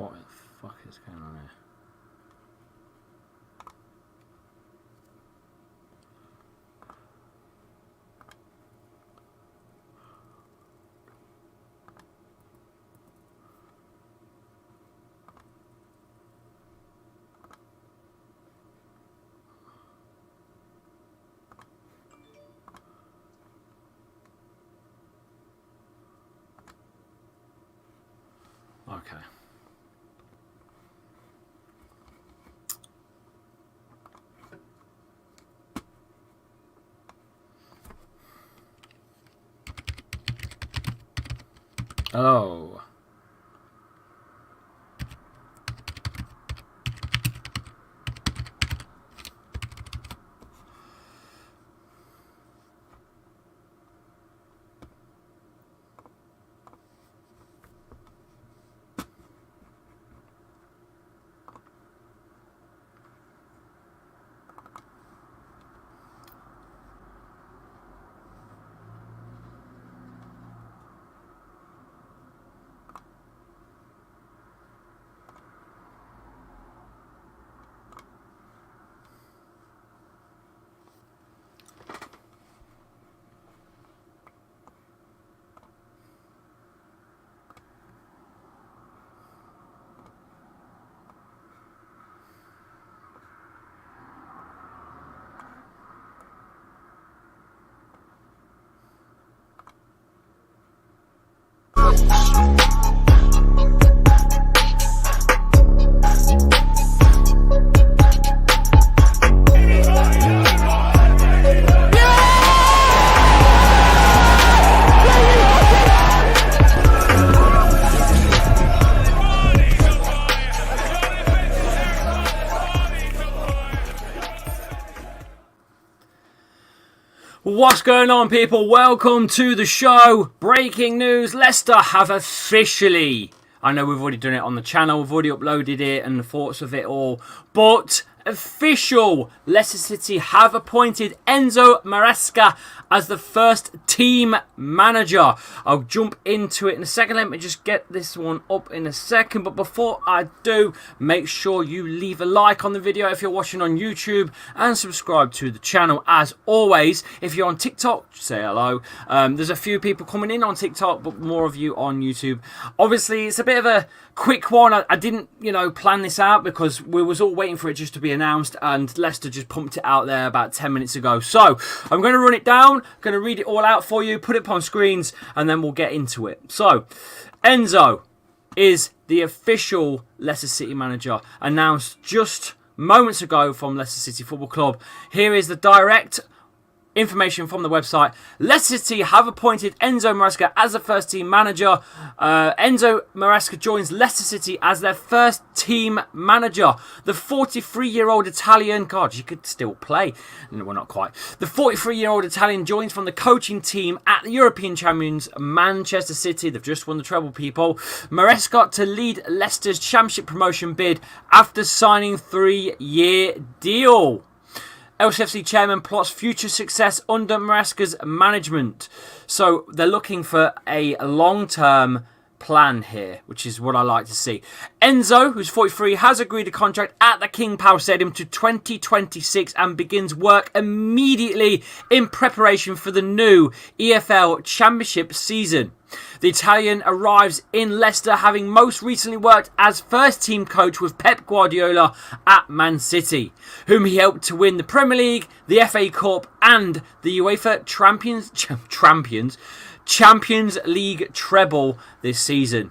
What the fuck is going on here? Okay. Hello. What's going on, people? Welcome to the show. Breaking news, Leicester have officially, I know we've already done it on the channel, we've already uploaded it and the thoughts of it all, but official, Leicester City have appointed Enzo Maresca as the first team manager. I'll jump into it in a second. Let me just get this one up in a second. But before I do, make sure you leave a like on the video if you're watching on YouTube and subscribe to the channel. As always, if you're on TikTok, say hello. There's a few people coming in on TikTok, but more of you on YouTube. Obviously, it's a bit of a quick one. I didn't, plan this out because we was all waiting for it just to be announced, and Leicester just pumped it out there about 10 minutes ago. So I'm going to run it down, going to read it all out for you, put it up on screens, and then we'll get into it. So Enzo is the official Leicester City manager, announced just moments ago from Leicester City Football Club. Here is the direct information from the website. Leicester City have appointed Enzo Maresca as the first team manager. Enzo Maresca joins Leicester City as their first team manager. The 43-year-old Italian, God, you could still play. No, well, not quite. The 43-year-old Italian joins from the coaching team at the European champions Manchester City. They've just won the treble, people. Maresca to lead Leicester's championship promotion bid after signing 3-year deal. LCFC chairman plots future success under Maresca's management. So they're looking for a long-term plan here, which is what I like to see. Enzo, who's 43, has agreed a contract at the King Power Stadium to 2026 and begins work immediately in preparation for the new EFL Championship season. The Italian arrives in Leicester, having most recently worked as first-team coach with Pep Guardiola at Man City, whom he helped to win the Premier League, the FA Cup, and the UEFA Champions League treble this season.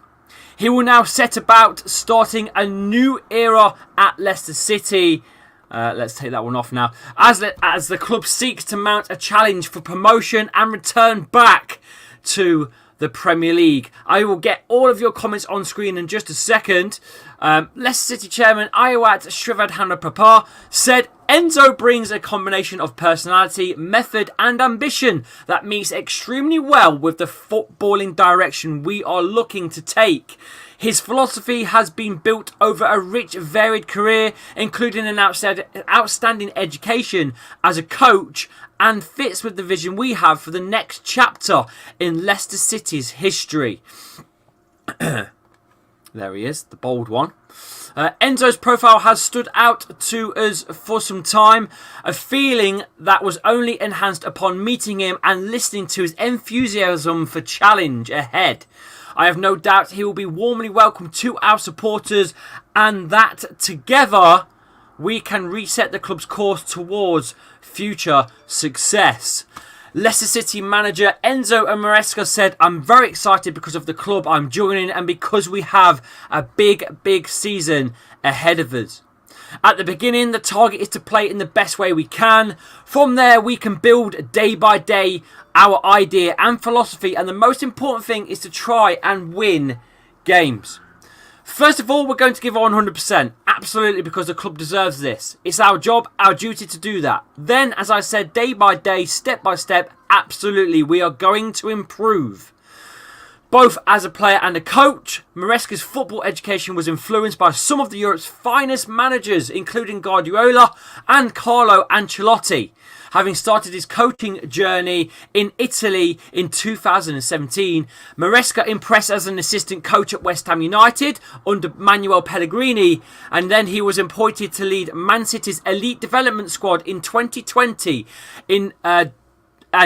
He will now set about starting a new era at Leicester City. Let's take that one off now. As the club seeks to mount a challenge for promotion and return back to the Premier League. I will get all of your comments on screen in just a second. Leicester City chairman Ayawat Shrivadhana said Enzo brings a combination of personality, method and ambition that meets extremely well with the footballing direction we are looking to take. His philosophy has been built over a rich, varied career, including an outstanding education as a coach, and fits with the vision we have for the next chapter in Leicester City's history. There he is, the bold one. Enzo's profile has stood out to us for some time, a feeling that was only enhanced upon meeting him and listening to his enthusiasm for challenge ahead. I have no doubt he will be warmly welcomed to our supporters, and that together we can reset the club's course towards future success. Leicester City manager Enzo Maresca said, I'm very excited because of the club I'm joining and because we have a big season ahead of us. At the beginning, the target is to play in the best way we can. From there, we can build day by day our idea and philosophy, and the most important thing is to try and win games. First of all, we're going to give 100%. Absolutely, because the club deserves this. It's our job, our duty to do that. Then, as I said, day by day, step by step, absolutely, we are going to improve. Both as a player and a coach, Maresca's football education was influenced by some of Europe's finest managers, including Guardiola and Carlo Ancelotti. Having started his coaching journey in Italy in 2017, Maresca impressed as an assistant coach at West Ham United under Manuel Pellegrini, and then he was appointed to lead Man City's elite development squad in 2020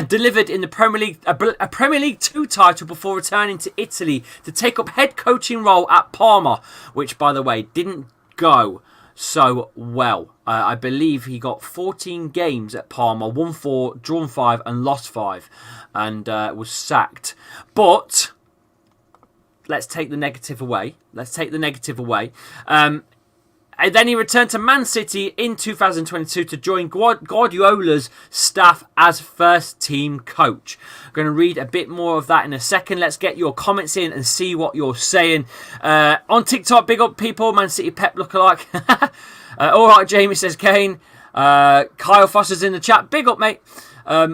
delivered in the Premier League, a Premier League 2 title before returning to Italy to take up head coaching role at Parma, which, by the way, didn't go so well. I believe he got 14 games at Parma, won 4, drawn 5 and lost 5, and was sacked. But let's take the negative away. And then he returned to Man City in 2022 to join Guardiola's staff as first team coach. I'm going to read a bit more of that in a second. Let's get your comments in and see what you're saying. On TikTok, big up people, Man City Pep lookalike. All right, Jamie, says Kane. Kyle Foster's in the chat. Big up, mate.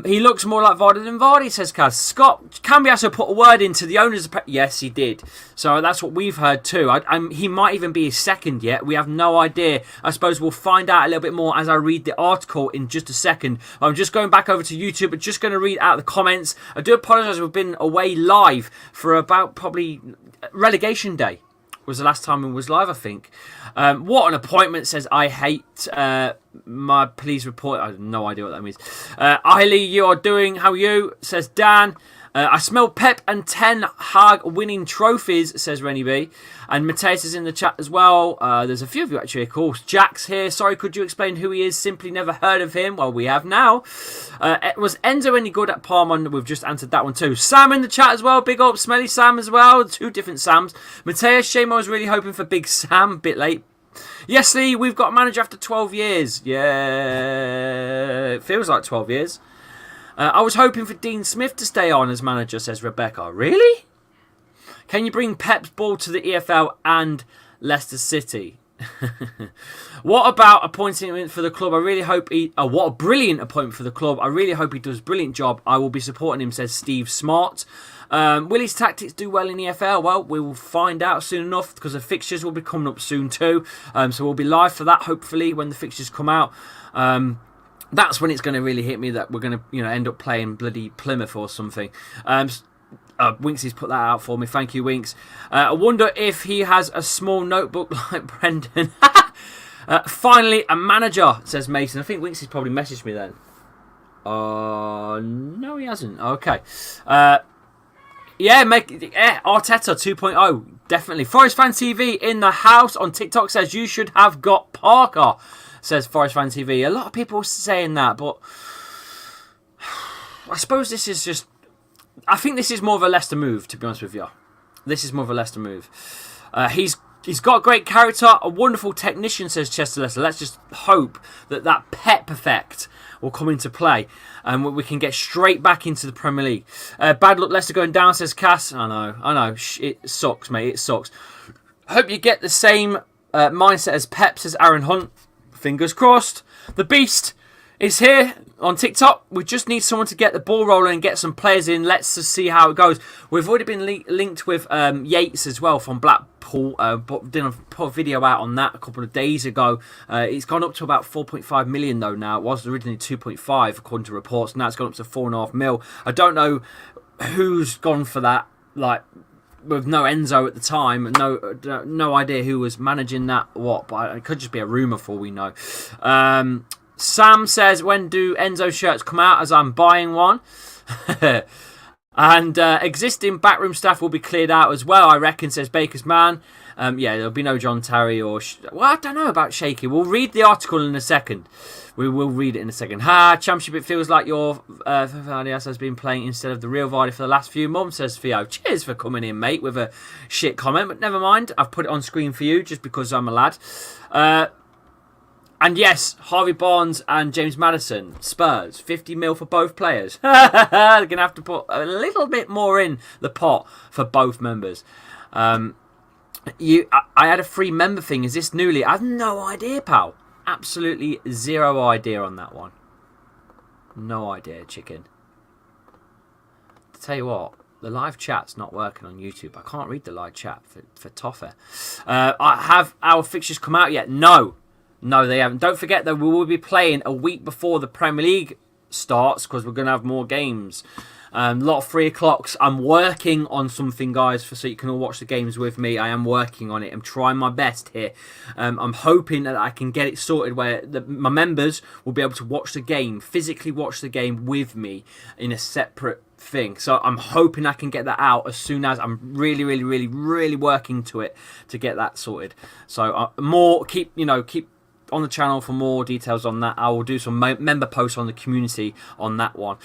He looks more like Vardy than Vardy, says Kaz. Scott Cambiasso put a word into the owners. Yes, he did. So that's what we've heard too. He might even be his second yet. We have no idea. I suppose we'll find out a little bit more as I read the article in just a second. I'm just going back over to YouTube, but just going to read out the comments. I do apologise. We've been away live for about probably relegation day. Was the last time it was live, I think. What an appointment, says I hate my police report. I have no idea what that means. Eiley, you are doing, how are you, says Dan. I smell Pep and Ten Hag winning trophies, says Rennie B. And Mateus is in the chat as well. There's a few of you actually, of course. Jack's here. Sorry, could you explain who he is? Simply never heard of him. Well, we have now. Was Enzo any good at Parma? We've just answered that one too. Sam in the chat as well. Big up, Smelly Sam as well. 2 different Sams. Mateus, shame I was really hoping for Big Sam. Bit late. Yes, Lee, we've got a manager after 12 years. Yeah, it feels like 12 years. I was hoping for Dean Smith to stay on as manager, says Rebecca. Really? Can you bring Pep's ball to the EFL and Leicester City? What about appointing him for the club? I really hope he... Oh, what a brilliant appointment for the club. I really hope he does a brilliant job. I will be supporting him, says Steve Smart. Will his tactics do well in the EFL? Well, we will find out soon enough because the fixtures will be coming up soon too. So we'll be live for that, hopefully, when the fixtures come out. That's when it's going to really hit me that we're going to, end up playing bloody Plymouth or something. Winksy's put that out for me. Thank you, Winks. I wonder if he has a small notebook like Brendan. Finally, a manager, says Mason. I think Winksy's probably messaged me then. No, he hasn't. Okay. Arteta 2.0. Definitely. Forest Fan TV in the house on TikTok says you should have got Parker, says Forest Fan TV. A lot of people saying that, but I suppose this is just... I think this is more of a Leicester move, to be honest with you. This is more of a Leicester move. He's got great character, a wonderful technician, says Chester Leicester. Let's just hope that Pep effect will come into play and we can get straight back into the Premier League. Bad luck Leicester going down, says Cass. I know. It sucks, mate. It sucks. Hope you get the same mindset as Pep, says Aaron Hunt. Fingers crossed. The Beast is here on TikTok. We just need someone to get the ball rolling and get some players in. Let's just see how it goes. We've already been linked with Yates as well from Blackpool. Didn't put a video out on that a couple of days ago. It's gone up to about 4.5 million though now. It was originally 2.5 according to reports. Now it's gone up to 4.5 mil. I don't know who's gone for that. Like, with no Enzo at the time, no idea who was managing that. But it could just be a rumour for all we know. Sam says, when do Enzo shirts come out? As I'm buying one. And existing backroom staff will be cleared out as well, I reckon, says Baker's Man. Yeah, there'll be no John Terry or... well, I don't know about Shaky. We'll read the article in a second. We will read it in a second. Championship, it feels like your Vardy has been playing instead of the real Vardy for the last few months, says Theo. Cheers for coming in, mate, with a shit comment. But never mind. I've put it on screen for you just because I'm a lad. And yes, Harvey Barnes and James Maddison, Spurs, 50 mil for both players. They're going to have to put a little bit more in the pot for both members. I had a free member thing. Is this newly? I have no idea, pal. Absolutely zero idea on that one. No idea, chicken. To tell you what, the live chat's not working on YouTube. I can't read the live chat for Toffer. Have our fixtures come out yet? No, they haven't. Don't forget, though, we will be playing a week before the Premier League starts because we're going to have more games. A lot of 3 o'clocks. I'm working on something, guys, so you can all watch the games with me. I am working on it. I'm trying my best here. I'm hoping that I can get it sorted where my members will be able to watch the game, physically watch the game with me in a separate thing. So I'm hoping I can get that out as soon as. I'm really working to it to get that sorted. So keep on the channel for more details on that. I will do some member posts on the community on that one,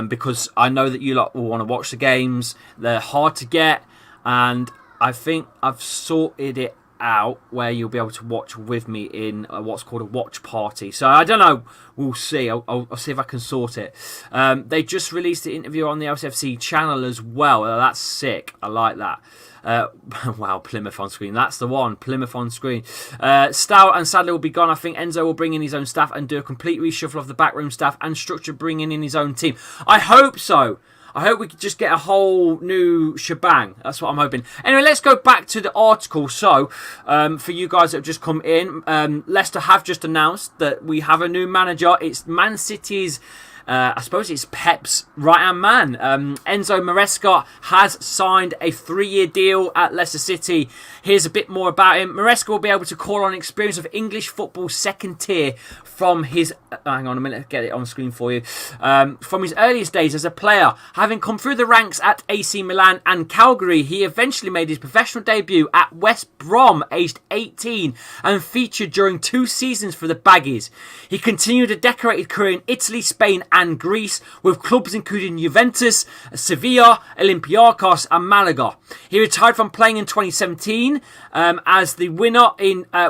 because I know that you lot will want to watch the games. They're hard to get, and I think I've sorted it out where you'll be able to watch with me in what's called a watch party. So I don't know, we'll see. I'll see if I can sort it. They just released the interview on the LCFC channel as well. That's sick. I like that. Wow, Plymouth on screen. That's the one. Plymouth on screen. Stout and Sadler will be gone. I think Enzo will bring in his own staff and do a complete reshuffle of the backroom staff and structure, bringing in his own team. I hope so. I hope we could just get a whole new shebang. That's what I'm hoping. Anyway, let's go back to the article. So, for you guys that have just come in, Leicester have just announced that we have a new manager. It's Man City's... I suppose it's Pep's right-hand man. Enzo Maresca has signed a 3-year deal at Leicester City. Here's a bit more about him. Maresca will be able to call on experience of English football second tier from his... hang on a minute, get it on screen for you. From his earliest days as a player. Having come through the ranks at AC Milan and Calgary, he eventually made his professional debut at West Brom, aged 18, and featured during 2 seasons for the Baggies. He continued a decorated career in Italy, Spain and Greece, with clubs including Juventus, Sevilla, Olympiacos and Malaga. He retired from playing in 2017 as the winner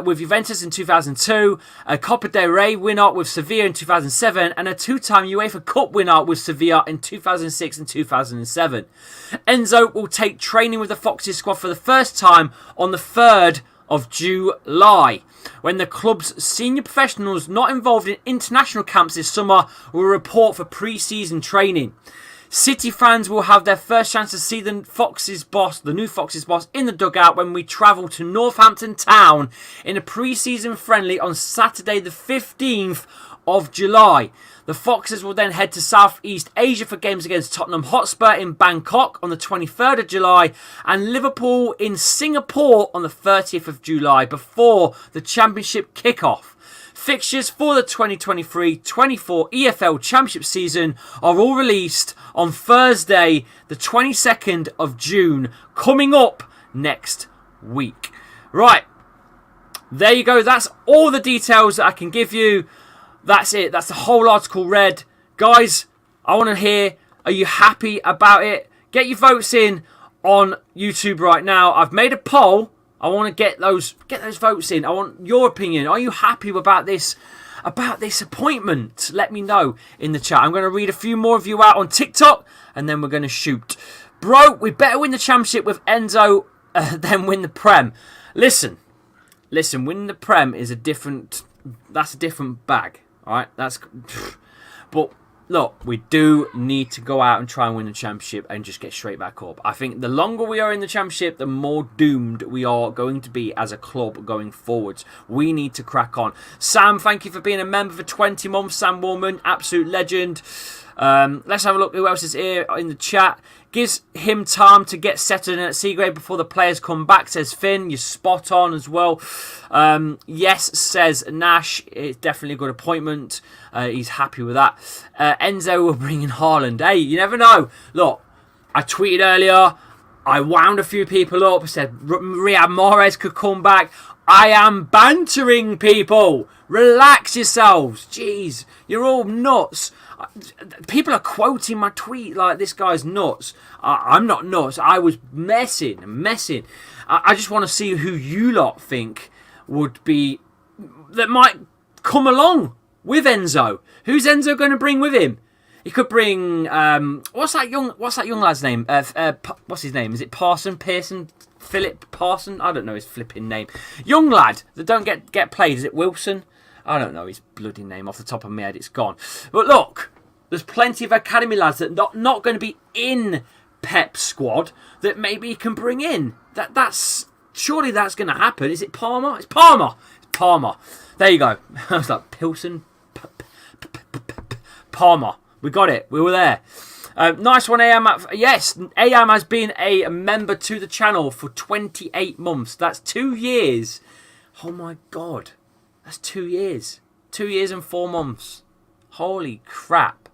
with Juventus in 2002, a Copa del Rey winner with Sevilla in 2007, and a 2-time UEFA Cup winner with Sevilla in 2006 and 2007. Enzo will take training with the Foxes squad for the first time on the 3rd of July, when the club's senior professionals not involved in international camps this summer will report for pre-season training. City fans will have their first chance to see the new Foxes boss, in the dugout when we travel to Northampton Town in a pre-season friendly on Saturday the 15th of July. The Foxes will then head to Southeast Asia for games against Tottenham Hotspur in Bangkok on the 23rd of July and Liverpool in Singapore on the 30th of July before the Championship kick-off. Fixtures for the 2023-24 EFL Championship season are all released on Thursday, the 22nd of June, coming up next week. Right, there you go. That's all the details that I can give you. That's it. That's the whole article read. Guys, I want to hear, are you happy about it? Get your votes in on YouTube right now. I've made a poll. I want to get those votes in. I want your opinion. Are you happy about this appointment? Let me know in the chat. I'm going to read a few more of you out on TikTok and then we're going to shoot. Bro, we better win the championship with Enzo than win the Prem. Listen, winning the Prem is a different bag. All right, but look, we do need to go out and try and win the championship and just get straight back up. I think the longer we are in the championship, the more doomed we are going to be as a club going forwards. We need to crack on. Sam, thank you for being a member for 20 months. Sam Woolman, absolute legend. Let's have a look who else is here in the chat. Gives him time to get settled in at C grade before the players come back, says Finn. You're spot on as well. Yes, says Nash. It's definitely a good appointment. He's happy with that. Enzo will bring in Haaland. Hey, you never know. Look, I tweeted earlier. I wound a few people up. I said Riyad Mahrez could come back. I am bantering people. Relax yourselves. Jeez, you're all nuts. People are quoting my tweet like this guy's nuts. I'm not nuts. I was messing. I just want to see who you lot think would be that might come along with Enzo. Who's Enzo going to bring with him? He could bring what's that young lad's name? What's his name? Is it Pearson? Philip Parson? I don't know his flipping name. Young lad that don't get played. Is it Wilson? I don't know his bloody name off the top of my head. It's gone. But look, there's plenty of academy lads that not going to be in Pep's squad that maybe he can bring in. That's surely that's going to happen. Is it Palmer? It's Palmer. There you go. I was like Pilson. Palmer. We got it. We were there. Nice one, AM. Yes, AM has been a member to the channel for 28 months. That's 2 years. Oh my God. That's 2 years. 2 years and 4 months. Holy crap.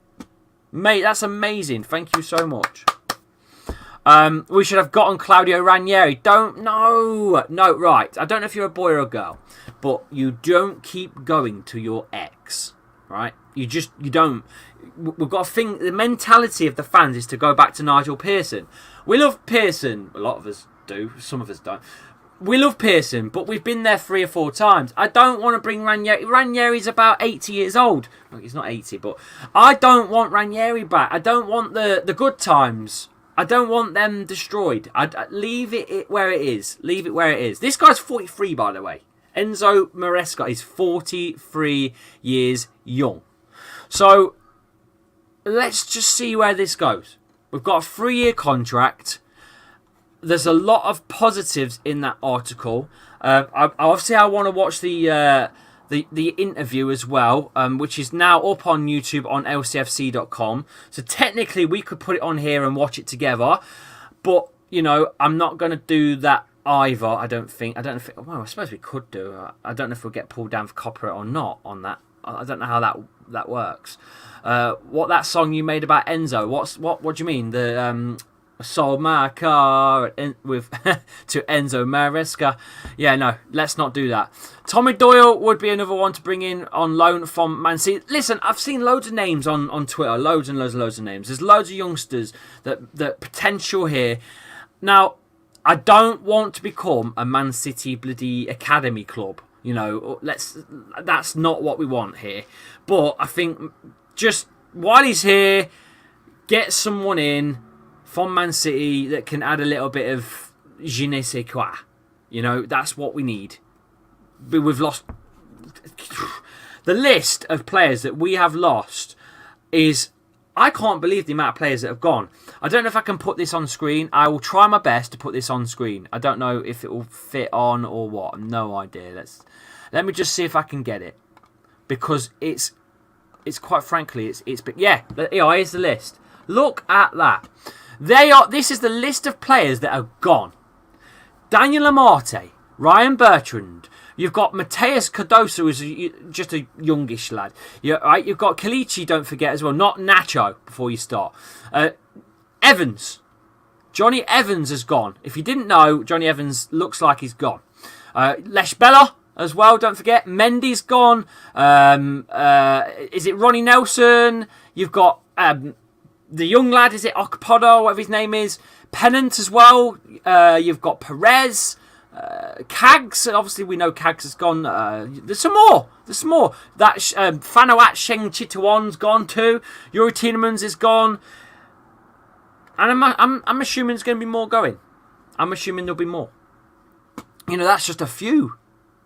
Mate, that's amazing. Thank you so much. We should have gotten Claudio Ranieri. Don't know. No, right. I don't know if you're a boy or a girl, but you don't keep going to your ex, right? You don't. We've got to think, the mentality of the fans is to go back to Nigel Pearson. We love Pearson. A lot of us do. Some of us don't. We love Pearson, but we've been there 3 or 4 times. I don't want to bring Ranieri. Ranieri's about 80 years old. Well, he's not 80, but I don't want Ranieri back. I don't want the good times. I don't want them destroyed. I'd leave it where it is. Leave it where it is. This guy's 43, by the way. Enzo Maresca is 43 years young. So let's just see where this goes. We've got a 3-year contract. There's a lot of positives in that article. Obviously, I want to watch the interview as well, which is now up on YouTube on lcfc.com. So technically, we could put it on here and watch it together. But, you know, I'm not going to do that either, I don't think. Well, I suppose we could do. I don't know if we'll get pulled down for copyright or not on that. I don't know how that works. What that song you made about Enzo? What do you mean? The sold my car with to Enzo Maresca. Yeah, no, let's not do that. Tommy Doyle would be another one to bring in on loan from Man City. Listen, I've seen loads of names on Twitter, loads and loads of names. There's loads of youngsters that potential here. Now, I don't want to become a Man City bloody academy club. You know, that's not what we want here. But I think just while he's here, get someone in from Man City that can add a little bit of je ne sais quoi. You know, that's what we need. But we've lost. The list of players that we have lost is, I can't believe the amount of players that have gone. I don't know if I can put this on screen. I will try my best to put this on screen. I don't know if it will fit on or what. No idea. Let me just see if I can get it, because it's quite frankly it's yeah. Here's the list. Look at that. This is the list of players that are gone. Daniel Amate, Ryan Bertrand. You've got Mateus Cardoso, who's just a youngish lad. You've got Kalichi, don't forget as well. Not Nacho, before you start. Evans. Johnny Evans has gone. If you didn't know, Johnny Evans looks like he's gone. Lesh Bella as well, don't forget. Mendy's gone. Is it Ronnie Nelson? You've got the young lad, is it Okpodo, whatever his name is. Pennant as well. You've got Perez. Kags, obviously we know Kags has gone. There's some more. That Fanawat Sheng Chitawan's gone too. Yuri Tielemans is gone. And I'm assuming there's going to be more going. I'm assuming there'll be more. You know, that's just a few.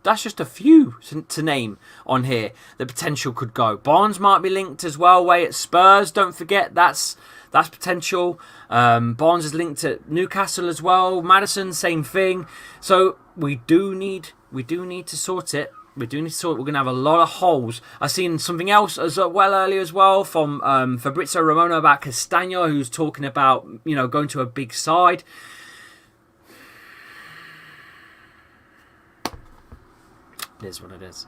That's just a few to name on here. The potential could go. Barnes might be linked as well. Way at Spurs, don't forget that's potential. Barnes is linked to Newcastle as well. Maddison, same thing. So we do need to sort it. We do need to sort. We're going to have a lot of holes. I've seen something else as well earlier as well from Fabrizio Romano about Castagno, who's talking about, you know, going to a big side. It is what it is.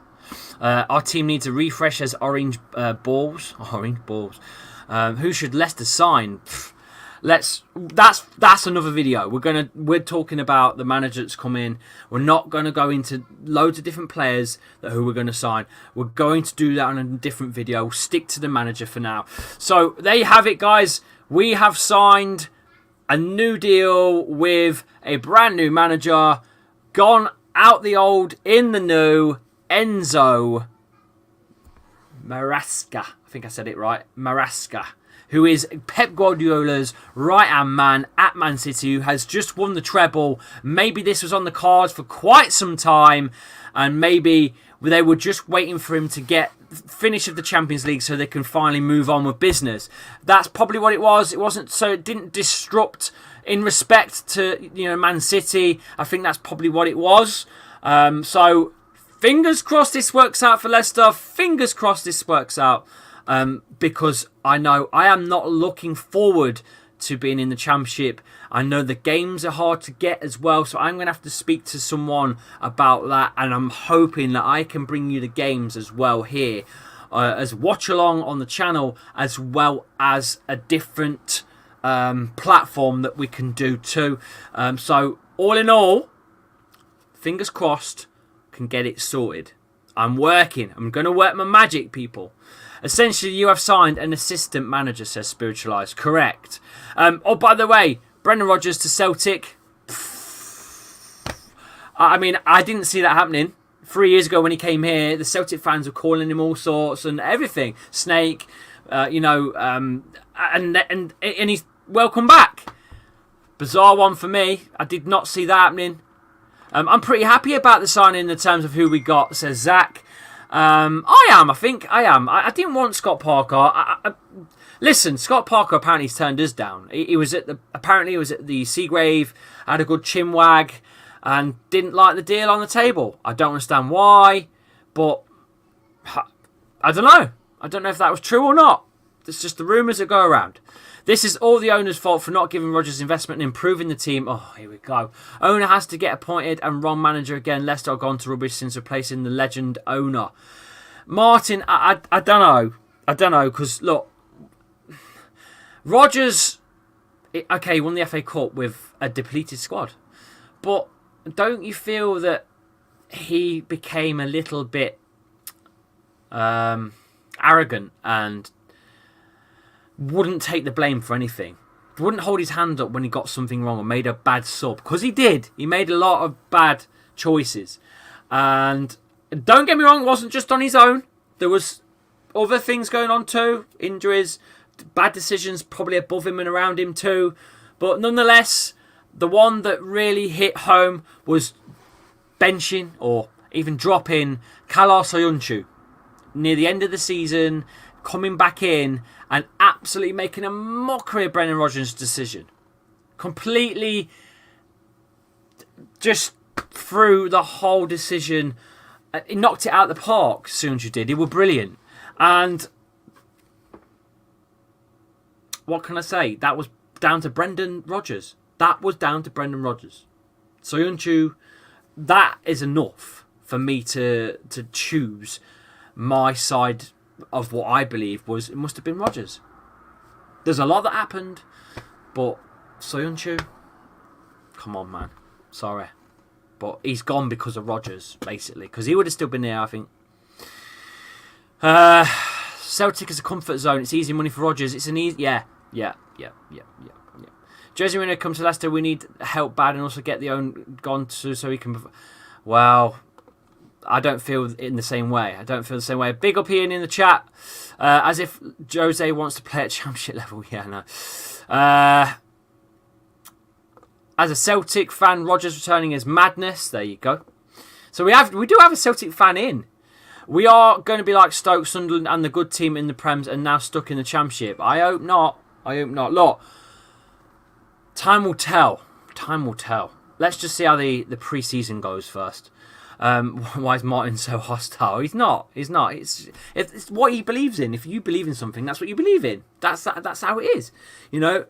Our team needs a refresh as orange balls. Orange balls. Who should Leicester sign? That's another video. We're talking about the manager that's come in. We're not going to go into loads of different players who we're going to sign. We're going to do that on a different video. Stick to the manager for now. So there you have it, guys. We have signed a new deal with a brand new manager. Gone out the old, in the new, Enzo Maresca. I think I said it right. Maresca, who is Pep Guardiola's right-hand man at Man City, who has just won the treble. Maybe this was on the cards for quite some time, and maybe they were just waiting for him to get finish of the Champions League so they can finally move on with business. That's probably what it was. It wasn't, so it didn't disrupt in respect to, you know, Man City. I think that's probably what it was. So fingers crossed this works out for Leicester. Fingers crossed this works out. Because I know I am not looking forward to being in the Championship. I know the games are hard to get as well, so I'm going to have to speak to someone about that, and I'm hoping that I can bring you the games as well here, as watch along on the channel, as well as a different platform that we can do too. So all in all, fingers crossed, can get it sorted. I'm working. I'm going to work my magic, people. Essentially, you have signed an assistant manager, says Spiritualized. Correct. Oh, by the way, Brendan Rodgers to Celtic. I mean, I didn't see that happening. 3 years ago when he came here, the Celtic fans were calling him all sorts and everything. Snake, you know, and he's welcome back. Bizarre one for me. I did not see that happening. I'm pretty happy about the signing in the terms of who we got, says Zach. I think I am. I didn't want Scott Parker. Listen, Scott Parker apparently turned us down. He was at the Seagrave, had a good chin wag, and didn't like the deal on the table. I don't understand why, but I don't know. I don't know if that was true or not. It's just the rumours that go around. This is all the owner's fault for not giving Rodgers investment and improving the team. Oh, here we go. Owner has to get appointed and wrong manager again. Leicester have gone to rubbish since replacing the legend owner. Martin, I don't know. I don't know, because, look, Rodgers, okay, won the FA Cup with a depleted squad. But don't you feel that he became a little bit arrogant and wouldn't take the blame for anything? Wouldn't hold his hand up when he got something wrong or made a bad sub? Because he did. He made a lot of bad choices. And don't get me wrong, it wasn't just on his own. There was other things going on too. Injuries, bad decisions probably above him and around him too. But nonetheless, the one that really hit home was benching or even dropping Kala Soyuncu near the end of the season, coming back in and absolutely making a mockery of Brendan Rodgers' decision. Completely just threw the whole decision. He knocked it out of the park as soon as you did. He was brilliant. And what can I say? That was down to Brendan Rodgers. That was down to Brendan Rodgers. Soyuncu, that is enough for me to choose my side of what I believe was, it must have been Rodgers. There's a lot that happened, but Soyuncu, come on, man. Sorry. But he's gone because of Rodgers, basically. Because he would have still been there, I think. Celtic is a comfort zone. It's easy money for Rodgers. It's an easy... Yeah. Jersey, when it comes to Leicester, we need help bad and also get the own gone so he can... Well, I don't feel in the same way. Big up Ian in the chat. As if Jose wants to play at Championship level. Yeah, no. As a Celtic fan, Rodgers returning is madness. There you go. So we do have a Celtic fan in. We are going to be like Stoke, Sunderland and the good team in the Prems and now stuck in the Championship. I hope not. Look, time will tell. Let's just see how the pre-season goes first. Why is Martin so hostile? He's not. He's not. It's what he believes in. If you believe in something, that's what you believe in. That's how it is. You know,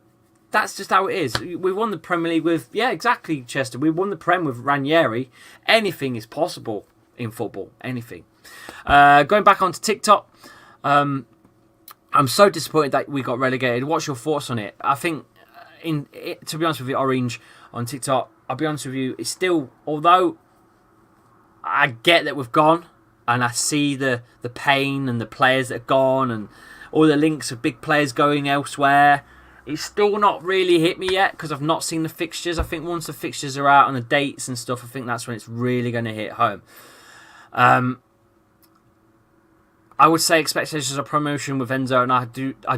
that's just how it is. We won the Premier League with, yeah, exactly, Chester. We won the Prem with Ranieri. Anything is possible in football. Anything. Going back onto TikTok, I'm so disappointed that we got relegated. What's your thoughts on it? I think, to be honest with you, Orange on TikTok, I'll be honest with you, it's still, although I get that we've gone, and I see the pain and the players that are gone and all the links of big players going elsewhere, it's still not really hit me yet because I've not seen the fixtures. I think once the fixtures are out and the dates and stuff, I think that's when it's really going to hit home. I would say expectations of promotion with Enzo, and I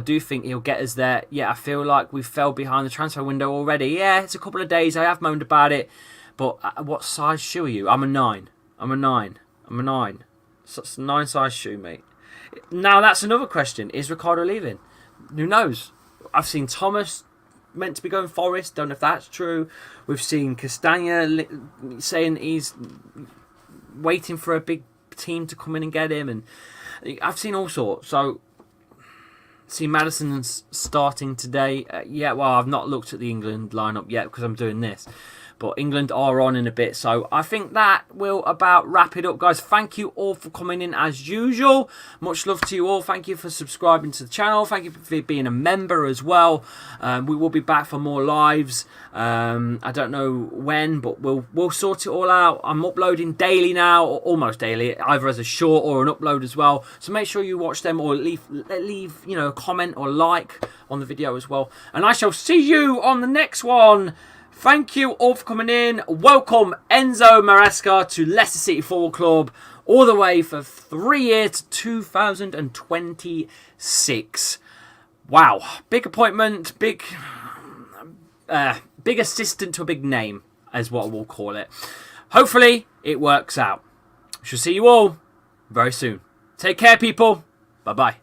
do think he'll get us there. Yeah, I feel like we fell behind the transfer window already. Yeah, it's a couple of days. I have moaned about it, but what size shoe are you? I'm a 9. I'm a 9. I'm a 9. So it's a 9 size shoe, mate. Now that's another question: is Ricardo leaving? Who knows? I've seen Thomas meant to be going Forest. Don't know if that's true. We've seen Castagna saying he's waiting for a big team to come in and get him, and I've seen all sorts. So, see Madison's starting today. Yeah, well, I've not looked at the England lineup yet because I'm doing this. But England are on in a bit. So, I think that will about wrap it up, guys. Thank you all for coming in as usual. Much love to you all. Thank you for subscribing to the channel. Thank you for being a member as well. We will be back for more lives. I don't know when, but we'll sort it all out. I'm uploading daily now, or almost daily, either as a short or an upload as well. So make sure you watch them or leave a comment or like on the video as well. And I shall see you on the next one. Thank you all for coming in. Welcome Enzo Maresca to Leicester City Football Club, all the way for 3 years to 2026. Wow, big appointment, big assistant to a big name, is what we'll call it. Hopefully, it works out. Shall see you all very soon. Take care, people. Bye-bye.